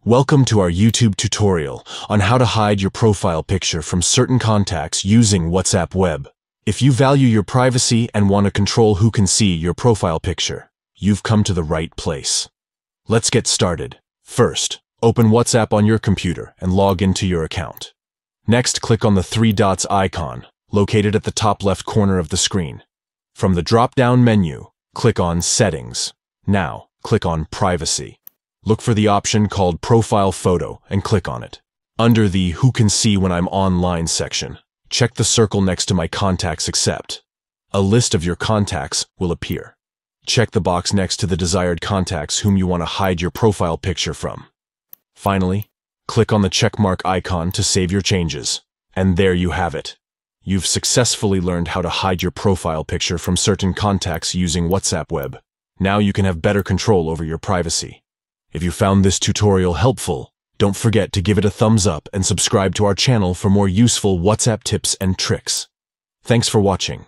Welcome to our YouTube tutorial on how to hide your profile picture from certain contacts using WhatsApp Web. If you value your privacy and want to control who can see your profile picture, you've come to the right place. Let's get started. First, open WhatsApp on your computer and log into your account. Next, click on the three dots icon located at the top left corner of the screen. From the drop-down menu, click on Settings. Now, click on Privacy. Look for the option called Profile Photo and click on it. Under the Who Can See When I'm Online section, check the circle next to My Contacts Accept. A list of your contacts will appear. Check the box next to the desired contacts whom you want to hide your profile picture from. Finally, click on the checkmark icon to save your changes. And there you have it. You've successfully learned how to hide your profile picture from certain contacts using WhatsApp Web. Now you can have better control over your privacy. If you found this tutorial helpful, don't forget to give it a thumbs up and subscribe to our channel for more useful WhatsApp tips and tricks. Thanks for watching.